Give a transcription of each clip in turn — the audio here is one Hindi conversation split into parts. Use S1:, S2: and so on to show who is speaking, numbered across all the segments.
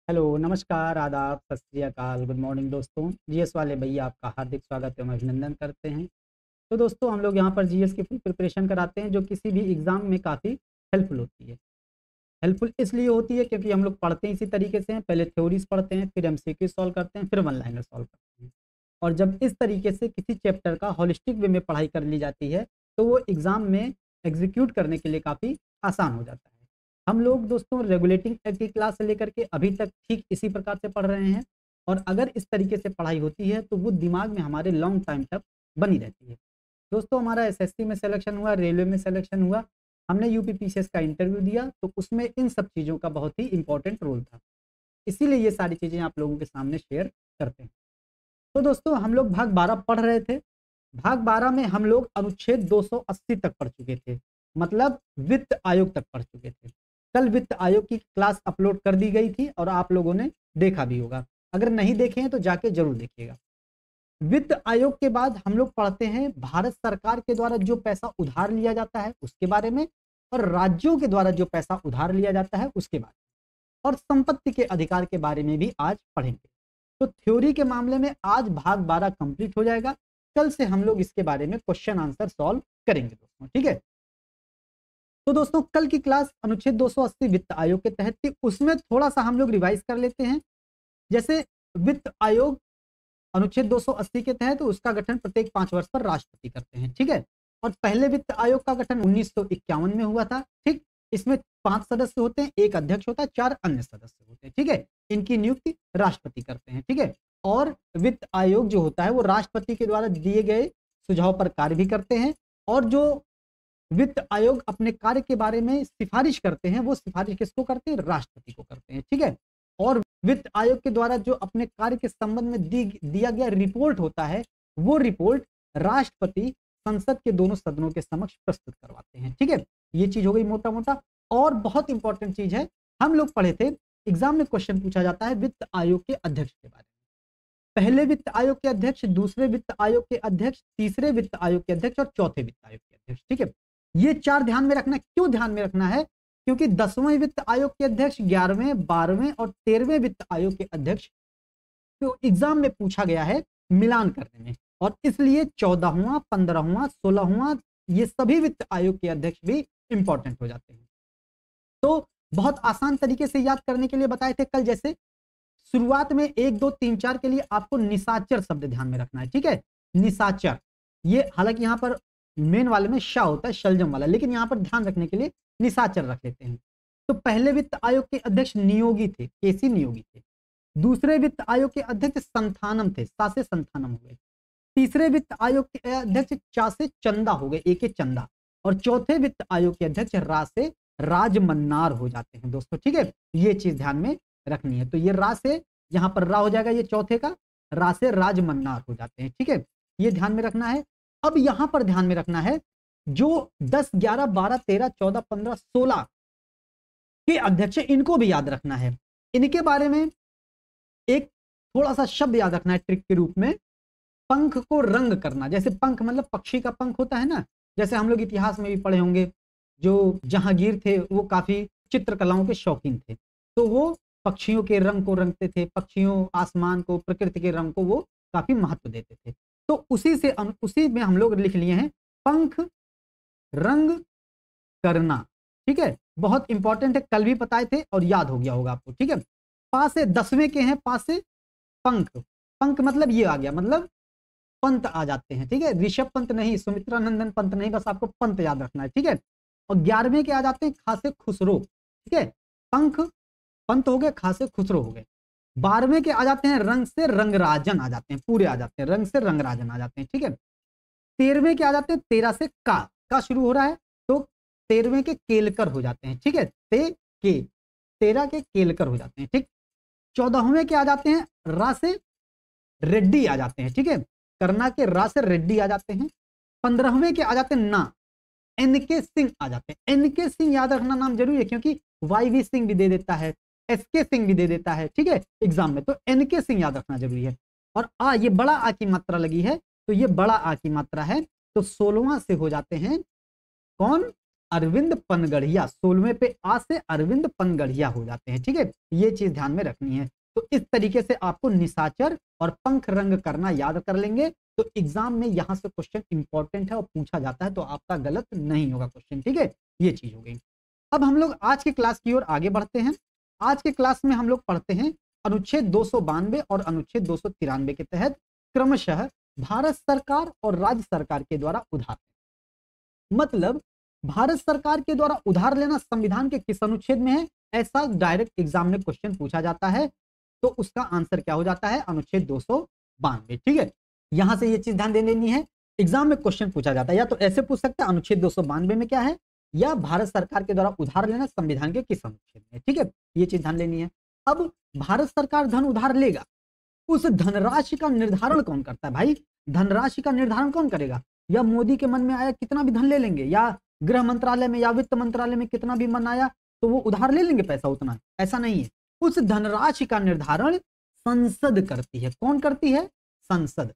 S1: हेलो, नमस्कार, आदाब, सत श्री अकाल, गुड मॉर्निंग दोस्तों। जीएस वाले भैया आपका हार्दिक स्वागत एवं अभिनंदन करते हैं। तो दोस्तों हम लोग यहाँ पर जीएस की फुल प्रिपरेशन कराते हैं जो किसी भी एग्ज़ाम में काफ़ी हेल्पफुल होती है। हेल्पफुल इसलिए होती है क्योंकि हम लोग पढ़ते हैं इसी तरीके से हैं, पहले थ्योरीज़ पढ़ते हैं, फिर एमसीक्यू सॉल्व करते हैं, फिर वन लाइनर सॉल्व करते हैं। और जब इस तरीके से किसी चैप्टर का होलिस्टिक वे में पढ़ाई कर ली जाती है, तो वो एग्ज़ाम में एग्ज़ीक्यूट करने के लिए काफ़ी आसान हो जाता है। हम लोग दोस्तों रेगुलेटिंग एक्ट की क्लास से लेकर के अभी तक ठीक इसी प्रकार से पढ़ रहे हैं और अगर इस तरीके से पढ़ाई होती है, तो वो दिमाग में हमारे लॉन्ग टाइम तक बनी रहती है। दोस्तों हमारा एसएससी में सिलेक्शन हुआ, रेलवे में सिलेक्शन हुआ, हमने यूपी पीसीएस का इंटरव्यू दिया, तो उसमें इन सब चीज़ों का बहुत ही इम्पोर्टेंट रोल था। इसीलिए ये सारी चीज़ें आप लोगों के सामने शेयर करते हैं। तो दोस्तों हम लोग भाग 12 पढ़ रहे थे। भाग 12 में हम लोग अनुच्छेद 280 तक पढ़ चुके थे। मतलब वित्त आयोग तक पढ़ चुके थे। कल वित्त आयोग की क्लास अपलोड कर दी गई थी और आप लोगों ने देखा भी होगा। अगर नहीं देखे हैं तो जाके ज़रूर देखिएगा। वित्त आयोग के बाद हम लोग पढ़ते हैं भारत सरकार के द्वारा जो पैसा उधार लिया जाता है उसके बारे में और राज्यों के द्वारा जो पैसा उधार लिया जाता है उसके बारे में और संपत्ति के अधिकार के बारे में भी आज पढ़ेंगे। तो थ्योरी के मामले में आज भाग 12 कंप्लीट हो जाएगा। कल से हम लोग इसके बारे में क्वेश्चन आंसर सॉल्व करेंगे दोस्तों, ठीक है। तो दोस्तों कल की क्लास अनुच्छेद 280 वित्त आयोग के तहत थी, उसमें थोड़ा सा हम लोग रिवाइज कर लेते हैं। जैसे वित्त आयोग अनुच्छेद 280 के तहत उसका गठन प्रत्येक 5 वर्ष पर राष्ट्रपति करते हैं, ठीक है। और पहले वित्त आयोग का गठन 1951 में हुआ था, ठीक। इसमें 5 सदस्य होते हैं, एक अध्यक्ष होता है, 4 अन्य सदस्य होते हैं, ठीक है। इनकी नियुक्ति राष्ट्रपति करते हैं, ठीक है। और वित्त आयोग जो होता है वो राष्ट्रपति के द्वारा दिए गए सुझाव पर कार्य भी करते हैं और जो वित्त आयोग अपने कार्य के बारे में सिफारिश करते हैं वो सिफारिश किसको करते हैं? राष्ट्रपति को करते हैं, ठीक है। और वित्त आयोग के द्वारा जो अपने कार्य के संबंध में दिया गया रिपोर्ट होता है वो रिपोर्ट राष्ट्रपति संसद के दोनों सदनों के समक्ष प्रस्तुत करवाते हैं, ठीक है। ये चीज हो गई मोटा मोटा। और बहुत इंपॉर्टेंट चीज है, हम लोग पढ़े थे एग्जाम में क्वेश्चन पूछा जाता है वित्त आयोग के अध्यक्ष के बारे में। पहले वित्त आयोग के अध्यक्ष, दूसरे वित्त आयोग के अध्यक्ष, तीसरे वित्त आयोग के अध्यक्ष और चौथे वित्त आयोग के अध्यक्ष, ठीक है। ये 4 ध्यान में रखना। क्यों ध्यान में रखना है? क्योंकि 10वें वित्त आयोग के अध्यक्ष, 11वें, 12वें और 13वें वित्त आयोग के अध्यक्ष तो एग्जाम में पूछा गया है मिलान करने में और इसलिए 14वां, 15वां, 16वां ये सभी वित्त आयोग के अध्यक्ष भी इंपॉर्टेंट हो जाते हैं। तो बहुत आसान तरीके से याद करने के लिए बताए थे कल। जैसे शुरुआत में 1, 2, 3, 4 के लिए आपको निशाचर शब्द ध्यान में रखना है, ठीक है। निशाचर, ये हालांकि यहाँ पर मेन वाले में शा होता है, शलजम वाला, लेकिन यहाँ पर ध्यान रखने के लिए निशाचर रख लेते हैं। तो पहले वित्त आयोग के अध्यक्ष नियोगी थे, केसी नियोगी थे। दूसरे वित्त आयोग के अध्यक्ष संथानम थे, सा से संथानम हो गए। तीसरे वित्त आयोग के अध्यक्ष चा से चंदा हो गए, एक चंदा। और चौथे वित्त आयोग के अध्यक्ष रा से राजमन्नार हो जाते हैं दोस्तों, ठीक है। ये चीज ध्यान में रखनी है। तो ये रा से यहाँ पर रा हो जाएगा, ये चौथे का रा से राजमन्नार हो जाते हैं, ठीक है। ये ध्यान में रखना है। अब यहां पर ध्यान में रखना है जो 10, 11, 12, 13, 14, 15, 16 के अध्यक्ष, इनको भी याद रखना है। इनके बारे में एक थोड़ा सा शब्द याद रखना है ट्रिक के रूप में, पंख को रंग करना। जैसे पंख मतलब पक्षी का पंख होता है ना, जैसे हम लोग इतिहास में भी पढ़े होंगे, जो जहांगीर थे वो काफी चित्रकलाओं के शौकीन थे, तो वो पक्षियों के रंग को रंगते थे, पक्षियों, आसमान को, प्रकृति के रंग को वो काफी महत्व देते थे। तो उसी में हम लोग लिख लिए हैं पंख रंग करना, ठीक है। बहुत इंपॉर्टेंट है, कल भी बताए थे और याद हो गया होगा आपको, ठीक है। पा से 10वें के हैं, पा से पंख, पंख मतलब ये आ गया, मतलब पंत आ जाते हैं, ठीक है। ऋषभ पंत नहीं, सुमित्रा नंदन पंत नहीं, बस आपको पंत याद रखना है, ठीक है। और 11वें के आ जाते हैं खा से खुसरो, ठीक है। पंख पंत हो गए, खा से खुसरो हो गए। 12वें के आ जाते हैं रंग से रंगराजन आ जाते हैं, पूरे आ जाते हैं, रंग से रंगराजन आ जाते हैं, ठीक है। 13वें के आ जाते हैं 13 से का शुरू हो रहा है, तो 13वें के केलकर हो जाते हैं, ठीक है। 13 के केलकर हो जाते हैं, ठीक। 14वें के आ जाते हैं रा से रेड्डी आ जाते हैं, ठीक है। करना के रा से रेड्डी आ जाते हैं। 15वें के आ जाते हैं ना, एन के सिंह आ जाते हैं। एन के सिंह याद रखना नाम जरूरी है क्योंकि वाई वी सिंह भी दे देता है, एस के सिंह भी दे देता है, ठीक है, एग्जाम में। तो एन के सिंह याद रखना जरूरी है। और आ, ये बड़ा आ की मात्रा लगी है, तो ये बड़ा आ की मात्रा है, तो 16वां से हो जाते हैं कौन? अरविंद पनगढ़िया, 16वें पे आ से अरविंद पनगढ़िया हो जाते हैं। ठीक है, ये चीज ध्यान में रखनी है। तो इस तरीके से आपको निशाचर और पंख रंग करना याद कर लेंगे, तो एग्जाम में यहां से क्वेश्चन इंपॉर्टेंट है और पूछा जाता है, तो आपका गलत नहीं होगा क्वेश्चन। ठीक है, ये चीज हो गई। अब हम लोग आज की क्लास की ओर आगे बढ़ते हैं। आज के क्लास में हम लोग पढ़ते हैं अनुच्छेद 292 और अनुच्छेद 293 के तहत क्रमशः भारत सरकार और राज्य सरकार के द्वारा उधार, मतलब भारत सरकार के द्वारा उधार लेना संविधान के किस अनुच्छेद में है, ऐसा डायरेक्ट एग्जाम में क्वेश्चन पूछा जाता है। तो उसका आंसर क्या हो जाता है, अनुच्छेद 292। ठीक है, यहां से ये चीज ध्यान दे लेनी है, एग्जाम में क्वेश्चन पूछा जाता है, या तो ऐसे पूछ सकता है अनुच्छेद 292 में क्या है, या भारत सरकार के द्वारा उधार लेना संविधान के किस अनुच्छेद में। ठीक है, ये चीज ध्यान लेनी है। अब भारत सरकार धन उधार लेगा, उस धनराशि का निर्धारण कौन करता है भाई, धनराशि का निर्धारण कौन करेगा, या मोदी के मन में आया कितना भी धन ले लेंगे, या गृह मंत्रालय में या वित्त मंत्रालय में कितना भी मन आया तो वो उधार ले लेंगे पैसा उतना, ऐसा नहीं है। उस धनराशि का निर्धारण संसद करती है। कौन करती है, संसद।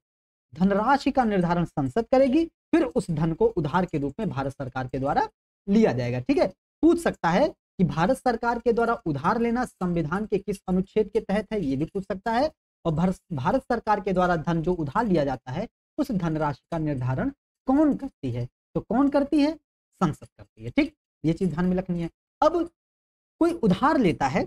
S1: धनराशि का निर्धारण संसद करेगी, फिर उस धन को उधार के रूप में भारत सरकार के द्वारा लिया जाएगा। ठीक है, पूछ सकता है कि भारत सरकार के द्वारा उधार लेना संविधान के किस अनुच्छेद के तहत है, ये भी पूछ सकता है। और भारत सरकार के द्वारा धन जो उधार लिया जाता है उस धनराशि का निर्धारण कौन करती है, तो कौन करती है, संसद करती है। ठीक, ये चीज ध्यान में रखनी है। अब कोई उधार लेता है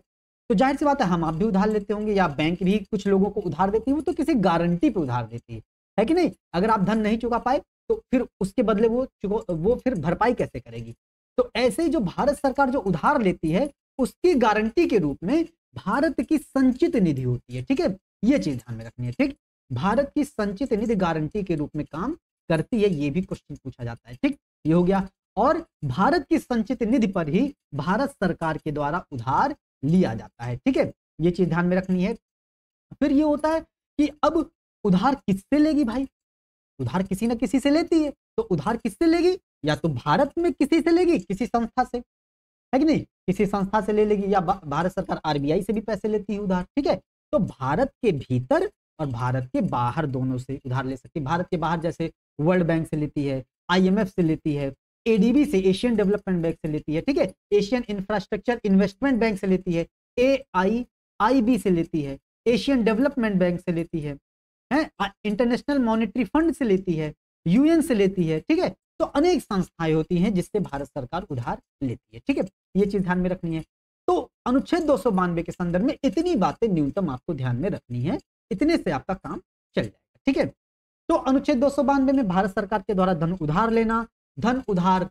S1: तो जाहिर सी बात है हम आप भी उधार लेते होंगे, या बैंक भी कुछ लोगों को उधार देती है, वो तो किसी गारंटी पे उधार देती है कि नहीं। अगर आप धन नहीं चुका पाए तो फिर उसके बदले वो फिर भरपाई कैसे करेगी। तो ऐसे ही जो भारत सरकार जो उधार लेती है उसकी गारंटी के रूप में भारत की संचित निधि होती है। ठीक है, ये चीज ध्यान में रखनी है। ठीक, भारत की संचित निधि गारंटी के रूप में काम करती है, ये भी क्वेश्चन पूछा जाता है। ठीक, ये हो गया। और भारत की संचित निधि पर ही भारत सरकार के द्वारा उधार लिया जाता है। ठीक है, ये चीज ध्यान में रखनी है। फिर ये होता है कि अब उधार किससे लेगी भाई, उधार किसी ना किसी से लेती है, तो उधार किससे लेगी, या तो भारत में किसी से लेगी, किसी संस्था से, है कि नहीं, किसी संस्था से ले लेगी, या भारत सरकार आरबीआई से भी पैसे लेती है उधार। ठीक है, तो भारत के भीतर और भारत के बाहर दोनों से उधार ले सकती है। भारत के बाहर जैसे वर्ल्ड बैंक से लेती है, आईएमएफ से लेती है, एडीबी से, एशियन डेवलपमेंट बैंक से लेती है। ठीक है, एशियन इंफ्रास्ट्रक्चर इन्वेस्टमेंट बैंक से लेती है, एआईआईबी से लेती है, एशियन डेवलपमेंट बैंक से लेती है, इंटरनेशनल मॉनेटरी फंड से लेती है, यूएन से लेती है। ठीक है, तो अनेक संस्थाएं होती हैं जिससे भारत सरकार उधार लेती है। ठीक है, ये चीज ध्यान में रखनी है। तो अनुच्छेद 292 के संदर्भ में इतनी बातें न्यूनतम आपको ध्यान में रखनी है, इतने से आपका काम चल जाएगा। ठीक है, तो अनुच्छेद 292 में भारत सरकार के द्वारा धन उधार लेना, धन उधार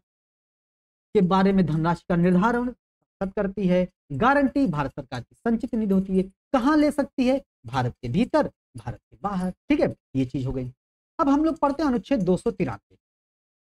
S1: के बारे में धनराशि का निर्धारण संसद करती है, गारंटी भारत सरकार की संचित निधि होती है। कहां ले सकती है, भारत के भीतर, भारत के बाहर। ठीक है, ये चीज हो गई। अब हम लोग पढ़ते हैं अनुच्छेद 293।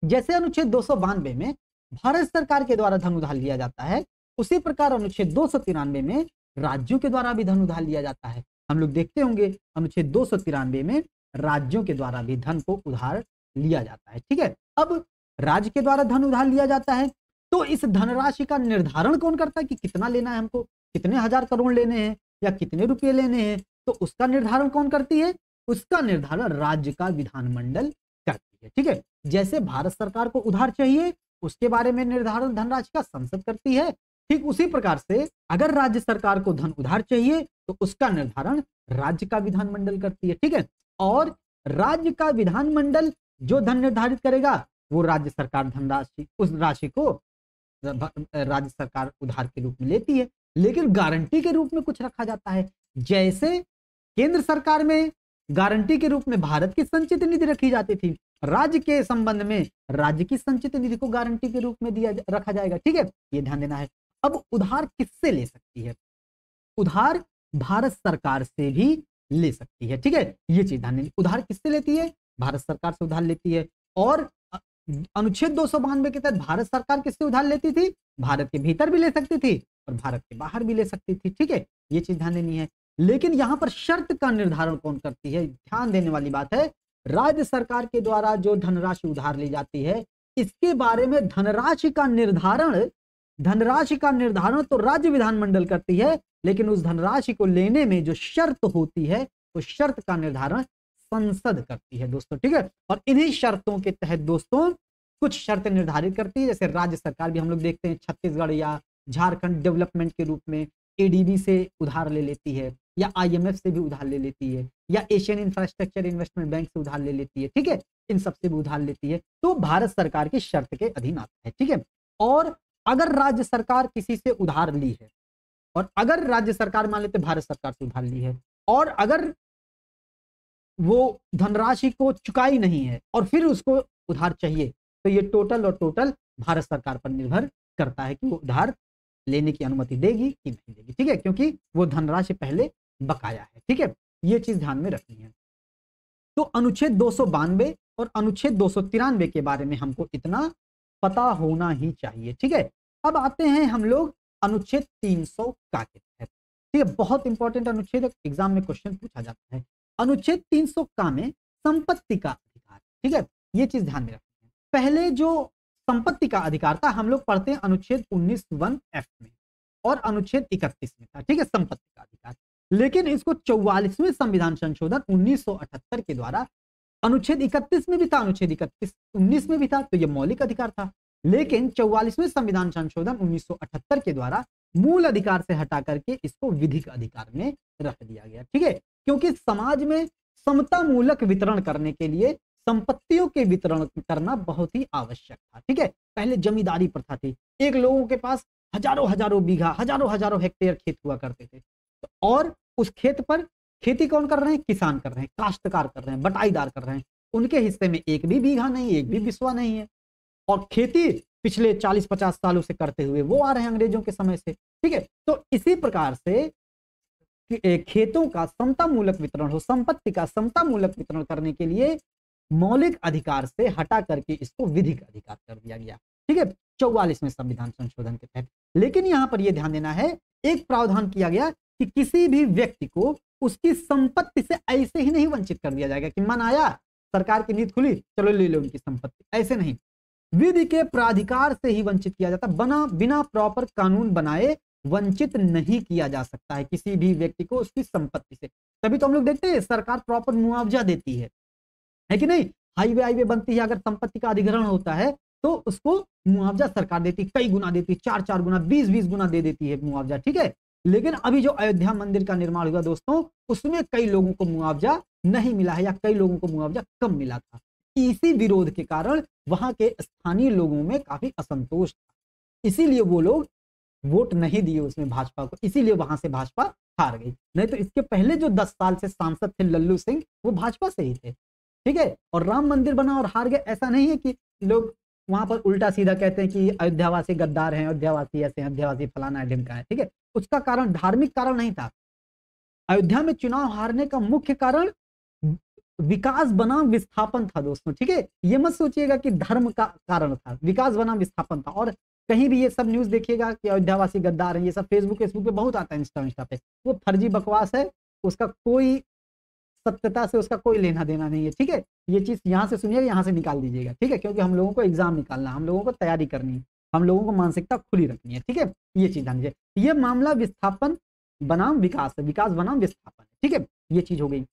S1: जैसे अनुच्छेद 292 में भारत सरकार के द्वारा धन उधार लिया जाता है, उसी प्रकार अनुच्छेद 293 में राज्यों के द्वारा भी धन उधार लिया जाता है। हम लोग देखते होंगे अनुच्छेद 293 में राज्यों के द्वारा भी धन को उधार लिया जाता है। ठीक है, अब राज्य के द्वारा धन उधार लिया जाता है, तो इस धनराशि का निर्धारण कौन करता है कि कितना लेना है, हमको कितने हजार करोड़ लेने हैं या कितने रुपए लेने हैं, तो उसका निर्धारण कौन करती है, उसका निर्धारण राज्य का विधानमंडल करती है। ठीक है, जैसे भारत सरकार को उधार चाहिए उसके बारे में निर्धारण धनराशि का संसद करती है, ठीक उसी प्रकार से अगर राज्य सरकार को धन उधार चाहिए तो उसका निर्धारण राज्य का विधानमंडल करती है। ठीक है, और राज्य का विधानमंडल जो धन निर्धारित करेगा वो राज्य सरकार धनराशि, उस राशि को राज्य सरकार उधार के रूप में लेती है, लेकिन गारंटी के रूप में कुछ रखा जाता है। जैसे केंद्र सरकार में गारंटी के रूप में भारत की संचित निधि रखी जाती थी, राज्य के संबंध में राज्य की संचित निधि को गारंटी के रूप में रखा जाएगा। ठीक है, ये ध्यान देना है। अब उधार किससे ले सकती है, उधार भारत सरकार से भी ले सकती है। ठीक है, ये चीज ध्यान देनी। उधार किससे लेती है, भारत सरकार से उधार लेती है। और अनुच्छेद 292 के तहत भारत सरकार किससे उधार लेती थी, भारत के भीतर भी ले सकती थी और भारत के बाहर भी ले सकती थी। ठीक है, ये चीज ध्यान देनी है। लेकिन यहां पर शर्त का निर्धारण कौन करती है, ध्यान देने वाली बात है। राज्य सरकार के द्वारा जो धनराशि उधार ली जाती है इसके बारे में धनराशि का निर्धारण तो राज्य विधानमंडल करती है, लेकिन उस धनराशि को लेने में जो शर्त होती है उस शर्त का निर्धारण संसद करती है दोस्तों। ठीक है, और इन्हीं शर्तों के तहत दोस्तों कुछ शर्तें निर्धारित करती है, जैसे राज्य सरकार भी हम लोग देखते हैं छत्तीसगढ़ या झारखंड डेवलपमेंट के रूप में एडीबी से उधार ले लेती है, या आईएमएफ से भी उधार ले लेती है, या एशियन इंफ्रास्ट्रक्चर इन्वेस्टमेंट बैंक से उधार ले लेती है, ठीक है, इन सबसे भी उधार लेती है, तो भारत सरकार की शर्त के अधीन आता है, ठीक है। और अगर राज्य सरकार किसी से उधार ली है, और अगर राज्य सरकार मान लेते भारत सरकार से उधार ली है, और अगर वो धनराशि को चुकाई नहीं है और फिर उसको उधार चाहिए, तो ये टोटल भारत सरकार पर निर्भर करता है कि वो उधार लेने की अनुमति देगी कि नहीं देगी, ठीक है, क्योंकि वो धनराशि पहले बकाया है, ठीक है, ये चीज ध्यान में रखनी है। तो अनुच्छेद 292 और अनुच्छेद 293 के बारे में हमको इतना पता होना ही चाहिए, ठीक है। अब आते हैं हम लोग अनुच्छेद 300 का के तहत, ठीक है, बहुत इंपॉर्टेंट अनुच्छेद, एग्जाम में क्वेश्चन पूछा जाता है। अनुच्छेद 300 का में संपत्ति का अधिकार, ठीक है, ये चीज ध्यान में रखनी है। पहले जो संपत्ति का अधिकार था हम लोग पढ़ते हैं अनुच्छेद 19(1)(f) में और अनुच्छेद 31 में था, ठीक है, संपत्ति का अधिकार। लेकिन इसको 44वें संविधान संशोधन 1978 के द्वारा अनुच्छेद 31 में भी था, अनुच्छेद 19 में भी था, तो यह मौलिक अधिकार था। लेकिन 44वें संविधान संशोधन 1978 के द्वारा मूल अधिकार से हटा करके इसको विधिक अधिकार में रख दिया गया, ठीक है, क्योंकि समाज में समता मूलक वितरण करने के लिए संपत्तियों के वितरण करना बहुत ही आवश्यक था, ठीक है। पहले जमींदारी प्रथा थी, एक लोगों के पास हजारों बीघा हजारों हेक्टेयर खेत हुआ करते थे, और उस खेत पर खेती कौन कर रहे हैं? किसान कर रहे हैं, काश्तकार कर रहे हैं, बटाईदार कर रहे हैं, उनके हिस्से में एक भी बीघा नहीं, एक भी बिस्वा नहीं है, और खेती पिछले 40-50 सालों से करते हुए वो आ रहे हैं अंग्रेजों के समय से, ठीक है। तो इसी प्रकार से खेतों का समतामूलक वितरण हो, संपत्ति का समतामूलक वितरण करने के लिए मौलिक अधिकार से हटा करके इसको विधिक अधिकार कर दिया गया, ठीक है, 44वें संविधान संशोधन के तहत। लेकिन यहां पर यह ध्यान देना है, एक प्रावधान किया गया कि किसी भी व्यक्ति को उसकी संपत्ति से ऐसे ही नहीं वंचित कर दिया जाएगा कि मन आया, सरकार की नींद खुली, चलो ले लो उनकी संपत्ति, ऐसे नहीं, विधि के प्राधिकार से ही वंचित किया जाता, बिना प्रॉपर कानून बनाए वंचित नहीं किया जा सकता है किसी भी व्यक्ति को उसकी संपत्ति से। तभी तो हम लोग देखते हैं सरकार प्रॉपर मुआवजा देती है कि नहीं, हाईवे बनती है, अगर संपत्ति का अधिग्रहण होता है तो उसको मुआवजा सरकार देती, कई गुना देती, 4-4 गुना 20-20 गुना दे देती है मुआवजा, ठीक है। लेकिन अभी जो अयोध्या मंदिर का निर्माण हुआ दोस्तों, उसमें कई लोगों को मुआवजा नहीं मिला है, या कई लोगों को मुआवजा कम मिला था। इसी विरोध के कारण वहां के स्थानीय लोगों में काफी असंतोष था, इसीलिए वो लोग वोट नहीं दिए उसमें भाजपा को, इसीलिए वहां से भाजपा हार गई। नहीं तो इसके पहले जो 10 साल से सांसद थे लल्लू सिंह, वो भाजपा से ही थे, ठीक है। और राम मंदिर बना और हार गए, ऐसा नहीं है कि लोग वहां पर उल्टा सीधा कहते हैं कि अयोध्यावासी गद्दार हैं, अयोध्यावासी ऐसे हैं, अयोध्यावासी फलाना है ढिमका है, ठीक है। उसका कारण धार्मिक कारण नहीं था, अयोध्या में चुनाव हारने का मुख्य कारण विकास बनाम विस्थापन था दोस्तों, ठीक है। ये मत सोचिएगा कि धर्म का कारण था, विकास बनाम विस्थापन था। और कहीं भी ये सब न्यूज देखिएगा कि अयोध्यावासी गद्दार हैं, ये सब फेसबुक पे बहुत आता है, इंस्टा पे, वो फर्जी बकवास है, उसका कोई सत्यता से उसका कोई लेना देना नहीं है, ठीक है। ये चीज यहाँ से सुनिएगा, यहाँ से निकाल दीजिएगा, ठीक है, क्योंकि हम लोगों को एग्जाम निकालना, हम लोगों को तैयारी करनी है, हम लोगों को मानसिकता खुली रखनी है, ठीक है। ये चीज ध्यान दीजिए, ये मामला विस्थापन बनाम विकास है, विकास बनाम विस्थापन, ठीक है, ये चीज हो गई।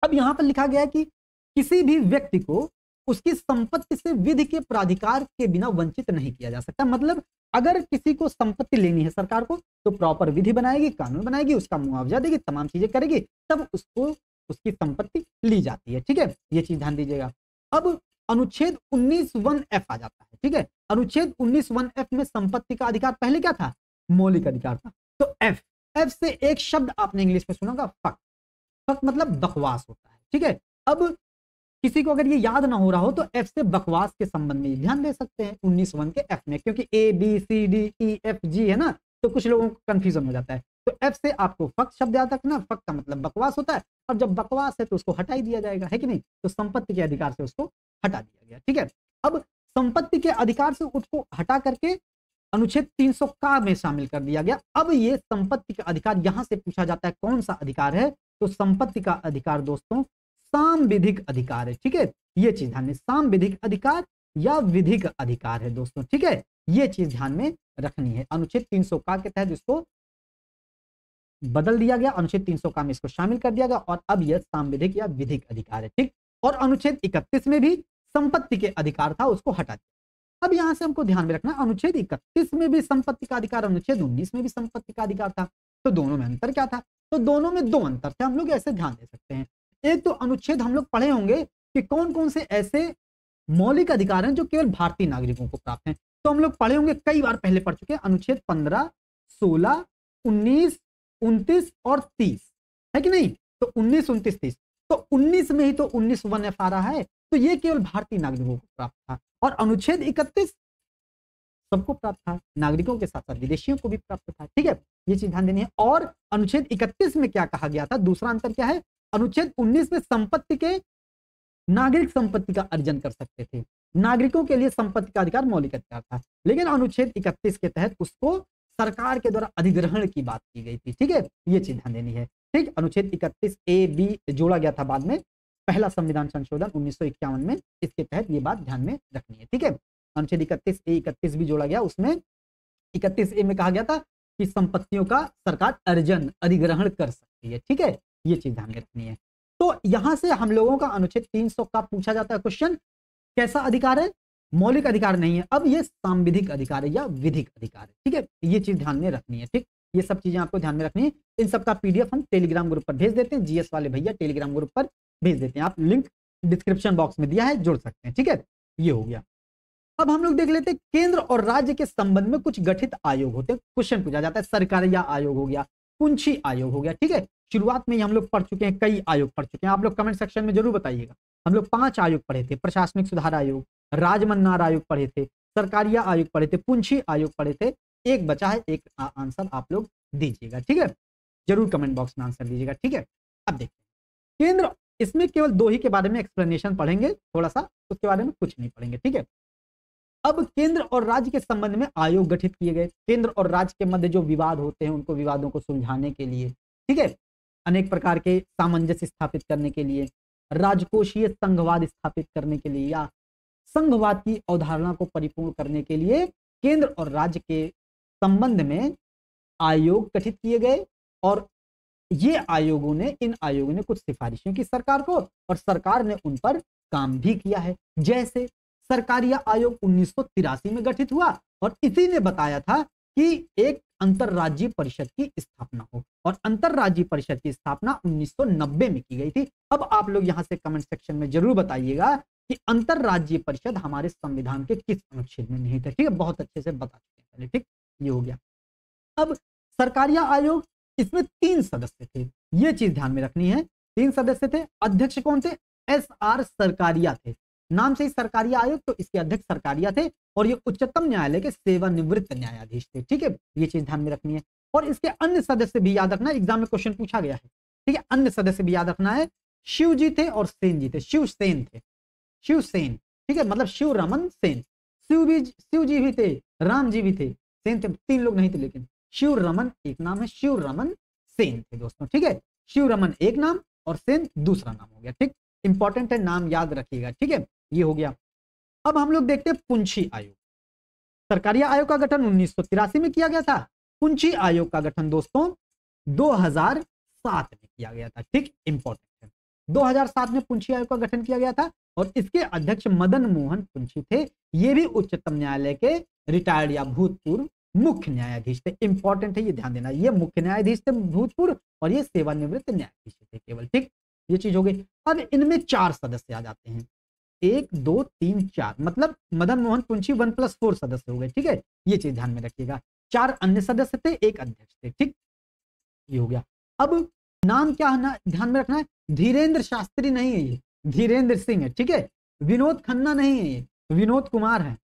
S1: अब यहाँ पर लिखा गया कि किसी भी व्यक्ति को उसकी संपत्ति से विधि के प्राधिकार के बिना वंचित नहीं किया जा सकता। मतलब अगर किसी को संपत्ति लेनी है सरकार को, तो प्रॉपर विधि बनाएगी, कानून बनाएगी, उसका मुआवजा देगी, तमाम चीजें करेगी, तब उसको उसकी संपत्ति ली जाती है, ठीक है। ये चीज ध्यान दीजिएगा। अब अनुच्छेद 19(1)(f) आ जाता है, ठीक है। अनुच्छेद 19(1)(f) में संपत्ति का अधिकार पहले क्या था? मौलिक अधिकार था। तो एफ से एक शब्द आपने इंग्लिश में सुना होगा, फक। फक मतलब बकवास होता है, ठीक है। अब किसी को अगर ये याद ना हो रहा हो तो एफ से बकवास के संबंध में ध्यान दे सकते हैं 19(1) के एफ में, क्योंकि A B C D E F G है ना, तो कुछ लोगों को कंफ्यूजन हो जाता है। तो एफ से आपको फक शब्द याद रखना, फक का मतलब बकवास होता है, और जब बकवास है तो उसको हटा ही दिया जाएगा, है कि नहीं। तो संपत्ति के अधिकार से उसको हटा दिया गया, ठीक है। अब संपत्ति के अधिकार से उसको हटा करके अनुच्छेद 300 का में शामिल कर दिया गया। अब ये संपत्ति का अधिकार यहां से पूछा जाता है कौन सा अधिकार है, तो संपत्ति का अधिकार दोस्तों सांविधिक अधिकार है, ठीक है। ये चीज ध्यान में, सांविधिक अधिकार या विधिक अधिकार है दोस्तों, ठीक है। ये चीज ध्यान में रखनी है। अनुच्छेद 300 का के तहत इसको बदल दिया गया, अनुच्छेद 300 का में इसको शामिल कर दिया गया, और अब यह सांविधिक या विधिक अधिकार है, ठीक। और अनुच्छेद 31 में भी संपत्ति के अधिकार था उसको हटा दिया। अब यहां से हमको ध्यान में रखना, अनुच्छेद 31 में भी संपत्ति का अधिकार, अनुच्छेद 19 में भी संपत्ति का अधिकार था, तो दोनों में अंतर क्या था? तो दोनों में 2 अंतर थे, हम लोग ऐसे ध्यान दे सकते हैं। एक तो अनुच्छेद हम लोग पढ़े होंगे कि कौन कौन से ऐसे मौलिक अधिकार हैं जो केवल भारतीय नागरिकों को प्राप्त हैं, तो हम लोग पढ़े होंगे, कई बार पहले पढ़ चुके हैं, अनुच्छेद 15, 16, 19, 29 और 30, है कि नहीं? तो 19, 29, 30, तो 19 में ही तो 19(1)(f) आ रहा है, तो ये केवल भारतीय नागरिकों को प्राप्त था। और अनुच्छेद 31 सबको प्राप्त था, नागरिकों के साथ साथ विदेशियों को भी प्राप्त था। ठीक है, ये चीज ध्यान देनी है। और अनुच्छेद 31 में क्या कहा गया था? दूसरा अंतर क्या है? अनुच्छेद 19 में संपत्ति के नागरिक संपत्ति का अर्जन कर सकते थे, नागरिकों के लिए संपत्ति का अधिकार मौलिक अधिकार था, लेकिन अनुच्छेद 31 के तहत उसको सरकार के द्वारा अधिग्रहण की बात की गई थी। ठीक है, ये चीज ध्यान देनी है। ठीक, अनुच्छेद 31A-B जोड़ा गया था बाद में, पहला संविधान संशोधन 1951 में, इसके तहत ये बात ध्यान में रखनी है। ठीक है, अनुच्छेद 31A 31 भी जोड़ा गया, उसमें 31A में कहा गया था कि संपत्तियों का सरकार अर्जन अधिग्रहण कर सकती है। ठीक है, ये चीज ध्यान में रखनी है। तो यहां से हम लोगों का अनुच्छेद 300 का पूछा जाता है क्वेश्चन, कैसा अधिकार है? मौलिक अधिकार नहीं है, अब ये सांविधिक अधिकार है या विधिक अधिकार है। ठीक है, ये चीज ध्यान में रखनी है। ठीक, ये सब चीजें आपको ध्यान में रखनी है। इन सब का पीडीएफ हम टेलीग्राम ग्रुप पर भेज देते हैं, जीएस वाले भैया टेलीग्राम ग्रुप पर भेज देते हैं, आप लिंक डिस्क्रिप्शन बॉक्स में दिया है, जुड़ सकते हैं। ठीक है, ये हो गया। अब हम लोग देख लेते हैं केंद्र और राज्य के संबंध में कुछ गठित आयोग होते हैं, क्वेश्चन पूछा जाता है। सरकारिया आयोग हो गया, पुंछी आयोग हो गया। ठीक है, शुरुआत में हम लोग पढ़ चुके हैं, कई आयोग पढ़ चुके हैं, आप लोग कमेंट सेक्शन में जरूर बताइएगा। हम लोग 5 आयोग पढ़े थे, प्रशासनिक सुधार आयोग, राजमन्नार आयोग पढ़े थे, सरकारिया आयोग पढ़े थे, पुंछी आयोग पढ़े थे। एक बचा है, एक आंसर आप लोग दीजिएगा। ठीक है, जरूर कमेंट बॉक्स में आंसर दीजिएगा। ठीक है, अब देखते हैं केंद्र, इसमें केवल 2 ही के बारे में एक्सप्लेनेशन पढ़ेंगे थोड़ा सा, उसके बारे में कुछ नहीं पढ़ेंगे। ठीक है, अब केंद्र और राज्य के संबंध में आयोग गठित किए गए, केंद्र और राज्य के मध्य जो विवाद होते हैं उनको, विवादों को सुलझाने के लिए, ठीक है, अनेक प्रकार के सामंजस्य स्थापित करने के लिए, राजकोषीय संघवाद स्थापित करने के लिए, या संघवाद की अवधारणा को परिपूर्ण करने के लिए केंद्र और राज्य के संबंध में आयोग गठित किए गए। और ये आयोगों ने, इन आयोगों ने कुछ सिफारिशें की सरकार को, और सरकार ने उन पर काम भी किया है। जैसे सरकारिया आयोग 1983 में गठित हुआ, और इसी ने बताया था कि एक अंतरराज्यीय परिषद की स्थापना हो, और अंतरराज्यीय परिषद की स्थापना 1990 में की गई थी। अब आप लोग यहां से कमेंट सेक्शन में जरूर बताइएगा कि अंतरराज्यीय परिषद हमारे संविधान के किस अनुच्छेद में निहित है। ठीक है, बहुत अच्छे से बता चुके हैं पहले। ठीक, ये हो गया। अब सरकारिया आयोग, इसमें 3 सदस्य थे, ये चीज ध्यान में रखनी है। 3 सदस्य थे, अध्यक्ष कौन थे? SR सरकारिया थे, नाम से ही सरकारिया आयोग, तो इसके अध्यक्ष सरकारिया थे, और ये उच्चतम न्यायालय के सेवानिवृत्त न्यायाधीश थे। ठीक है, ये चीज ध्यान में रखनी है। और इसके अन्य सदस्य भी याद रखना, एग्जाम में क्वेश्चन पूछा गया है। ठीक है, अन्य सदस्य भी याद रखना है, शिव जी थे और सेन जी थे, शिवसेन थे, शिवसेन। ठीक है, मतलब शिव रमन सेन, शिव जी भी थे, राम जी भी थे, सेन थे, 3 लोग नहीं थे, लेकिन शिव रमन एक नाम है, शिव रमन सेन थे दोस्तों। ठीक है, शिव रमन एक नाम और सेन दूसरा नाम हो गया। ठीक, इंपॉर्टेंट है, नाम याद रखिएगा। ठीक है, ये हो गया। अब हम लोग देखते हैं पुंछी आयोग। सरकारिया आयोग का गठन 1983 में किया गया था, पुंछी आयोग का गठन दोस्तों 2007 में किया गया था। ठीक, इंपॉर्टेंट है, 2007 में पुंछी आयोग का गठन किया गया था, और इसके अध्यक्ष मदन मोहन पुंछी थे। ये भी उच्चतम न्यायालय के रिटायर्ड या भूतपूर्व मुख्य न्यायाधीश थे। इंपॉर्टेंट है, ये ध्यान देना, ये मुख्य न्यायाधीश थे भूतपूर्व, और ये सेवानिवृत्त न्यायाधीश थे केवल। ठीक, ये चीज हो गई। अब इनमें 4 सदस्य आ जाते हैं, 1 2 3 4, मतलब मदन मोहन पुंछी 1+4 सदस्य हो गए। ठीक है, ये चीज ध्यान में रखिएगा। 4 अन्य सदस्य थे, 1 अध्यक्ष थे। ठीक, ये हो गया। अब नाम क्या है ध्यान में रखना है, धीरेन्द्र शास्त्री नहीं है, ये धीरेन्द्र सिंह है। ठीक है, विनोद खन्ना नहीं है, ये विनोद कुमार है,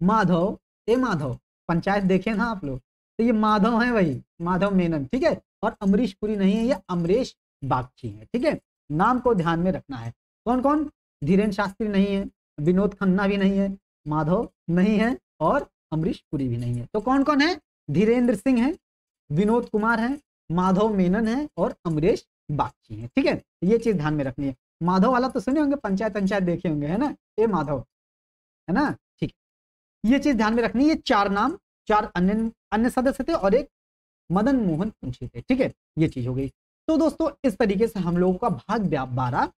S1: माधव, ए माधव, पंचायत देखे ना आप लोग, तो ये माधव है, वही माधव मेनन। ठीक है, और अमरीश पुरी नहीं है, ये अमरीश बागची है। ठीक है, नाम को ध्यान में रखना है। कौन कौन? धीरेन्द्र शास्त्री नहीं है, विनोद खन्ना भी नहीं है, माधव नहीं है, और अमरीश पुरी भी नहीं है। तो कौन कौन है? धीरेन्द्र सिंह है, विनोद कुमार है, माधव मेनन है, और अमरीश बागची है। ठीक है, ये चीज ध्यान में रखनी है। माधव वाला तो सुने होंगे, पंचायत देखे होंगे, है ना, ए माधव, है ना। ठीक है, ये चीज ध्यान में रखनी है। 4 नाम, 4 अन्य सदस्य थे, और 1 मदन मोहन पुंछी थे। ठीक है, ये चीज हो गई। तो दोस्तों इस तरीके से हम लोगों का भाग 12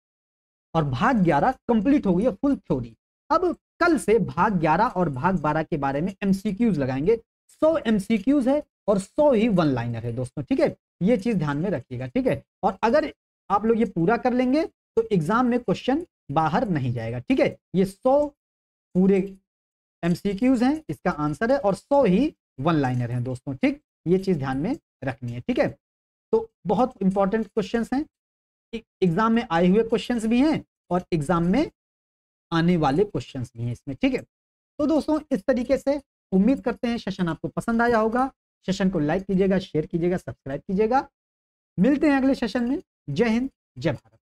S1: और भाग 11 कंप्लीट हो गई है, फुल थ्योरी। अब कल से भाग 11 और भाग 12 के बारे में एमसीक्यूज लगाएंगे। 100 एमसीक्यूज है और 100 ही वन लाइनर है दोस्तों, ठीक है, ये चीज ध्यान में रखिएगा, ठीक है। और अगर आप लोग ये पूरा कर लेंगे तो एग्जाम में क्वेश्चन बाहर नहीं जाएगा, ठीक है। ये 100 पूरे एमसीक्यूज हैं, इसका आंसर है, और 100 ही वन लाइनर हैं दोस्तों, ठीक, ये चीज ध्यान में रखनी है, ठीक है। तो बहुत इंपॉर्टेंट क्वेश्चंस हैं, एग्जाम में आए हुए क्वेश्चंस भी हैं और एग्जाम में आने वाले क्वेश्चंस भी हैं इसमें, ठीक है। तो दोस्तों इस तरीके से उम्मीद करते हैं सेशन आपको पसंद आया होगा। सेशन को लाइक कीजिएगा, शेयर कीजिएगा, सब्सक्राइब कीजिएगा। मिलते हैं अगले सेशन में। जय हिंद, जय भारत।